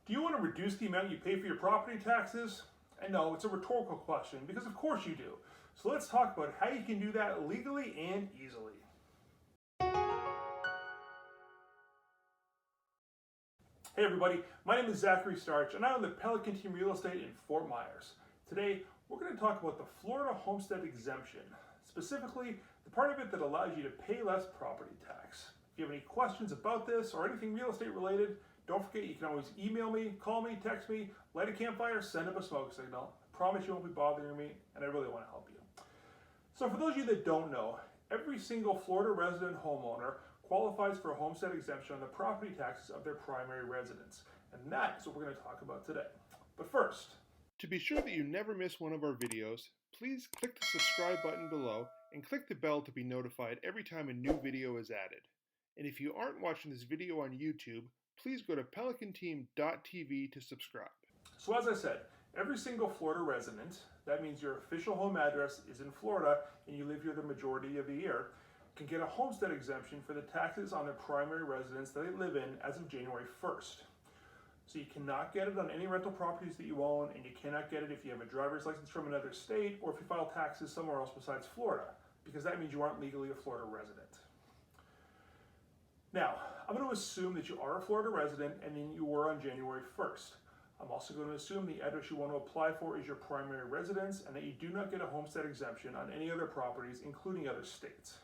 Do you want to reduce the amount you pay for your property taxes? And no, it's a rhetorical question because of course you do. So let's talk about how you can do that legally and easily. Hey everybody, my name is Zachary Staruch and I own the Pelican team real estate in Fort Myers. Today, we're going to talk about the Florida Homestead Exemption, specifically the part of it that allows you to pay less property tax. If you have any questions about this or anything real estate related, don't forget you can always email me, call me, text me, light a campfire, send up a smoke signal. I promise you won't be bothering me and I really want to help you. So for those of you that don't know, every single Florida resident homeowner qualifies for a homestead exemption on the property taxes of their primary residence. And that is what we're going to talk about today. But first, to be sure that you never miss one of our videos, please click the subscribe button below and click the bell to be notified every time a new video is added. And if you aren't watching this video on YouTube, please go to pelicanteam.tv to subscribe. So as I said, every single Florida resident, that means your official home address is in Florida and you live here the majority of the year, can get a homestead exemption for the taxes on their primary residence that they live in as of January 1st. So you cannot get it on any rental properties that you own, and you cannot get it if you have a driver's license from another state or if you file taxes somewhere else besides Florida, because that means you aren't legally a Florida resident. Now, I'm going to assume that you are a Florida resident and then you were on January 1st. I'm also going to assume the address you want to apply for is your primary residence and that you do not get a homestead exemption on any other properties, including other states.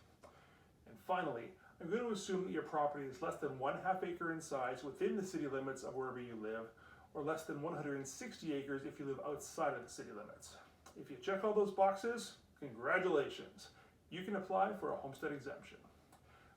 And finally, I'm going to assume that your property is less than 1/2 acre in size within the city limits of wherever you live, or less than 160 acres if you live outside of the city limits. If you check all those boxes, congratulations. You can apply for a homestead exemption.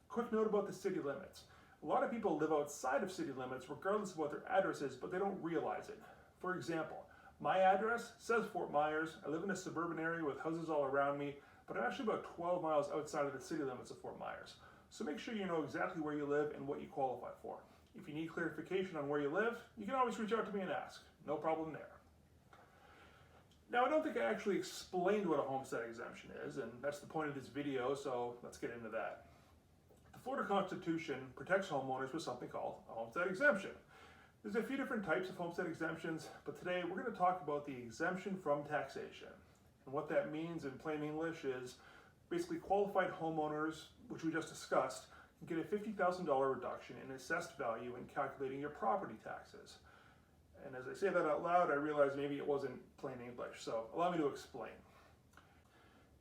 Quick note about the city limits. A lot of people live outside of city limits regardless of what their address is, but they don't realize it. For example, my address says Fort Myers. I live in a suburban area with houses all around me, but I'm actually about 12 miles outside of the city limits of Fort Myers. So make sure you know exactly where you live and what you qualify for. If you need clarification on where you live, you can always reach out to me and ask. No problem there. Now, I don't think I actually explained what a homestead exemption is, and that's the point of this video, so let's get into that. The Florida Constitution protects homeowners with something called a homestead exemption. There's a few different types of homestead exemptions, but today we're going to talk about the exemption from taxation. And what that means in plain English is basically qualified homeowners, which we just discussed, can get a $50,000 reduction in assessed value in calculating your property taxes. And as I say that out loud, I realize maybe it wasn't plain English, so allow me to explain.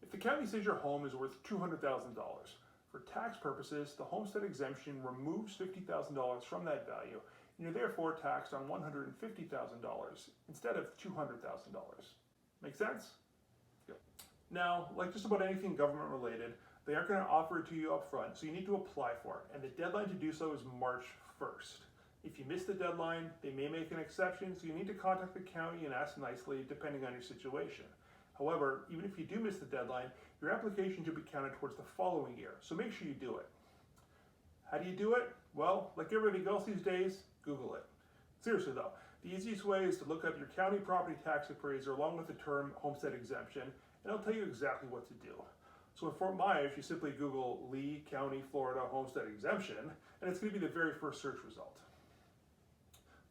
If the county says your home is worth $200,000, for tax purposes, the homestead exemption removes $50,000 from that value, and you're therefore taxed on $150,000 instead of $200,000. Make sense? Good. Now, like just about anything government related, they aren't going to offer it to you up front, so you need to apply for it, and the deadline to do so is March 1st. If you miss the deadline, they may make an exception, so you need to contact the county and ask nicely depending on your situation. However, even if you do miss the deadline, your application should be counted towards the following year, so make sure you do it. How do you do it? Well, like everything else these days, Google it. Seriously though, the easiest way is to look up your county property tax appraiser along with the term homestead exemption, and it'll tell you exactly what to do. So in Fort Myers, you simply Google Lee County, Florida homestead exemption, and it's going to be the very first search result.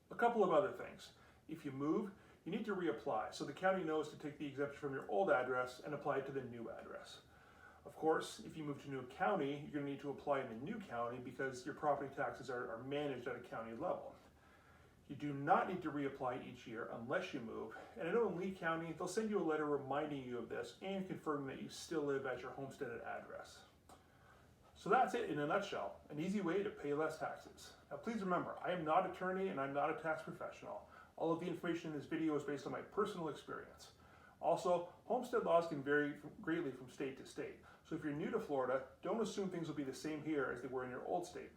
A couple of other things. If you move, you need to reapply, so the county knows to take the exemption from your old address and apply it to the new address. Of course, if you move to a new county, you're going to need to apply in the new county because your property taxes are managed at a county level. You do not need to reapply each year unless you move, and I know in Lee County, they'll send you a letter reminding you of this and confirming that you still live at your homesteaded address. So that's it in a nutshell, an easy way to pay less taxes. Now please remember, I am not an attorney and I'm not a tax professional. All of the information in this video is based on my personal experience. Also, homestead laws can vary greatly from state to state. So if you're new to Florida, don't assume things will be the same here as they were in your old state.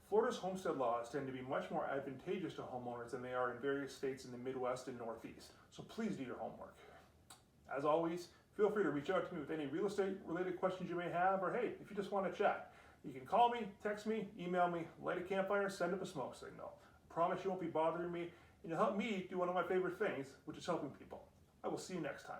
Florida's homestead laws tend to be much more advantageous to homeowners than they are in various states in the Midwest and Northeast. So please do your homework. As always, feel free to reach out to me with any real estate related questions you may have, or hey, if you just want to chat, you can call me, text me, email me, light a campfire, send up a smoke signal. I promise you won't be bothering me, and you'll help me do one of my favorite things, which is helping people. I will see you next time.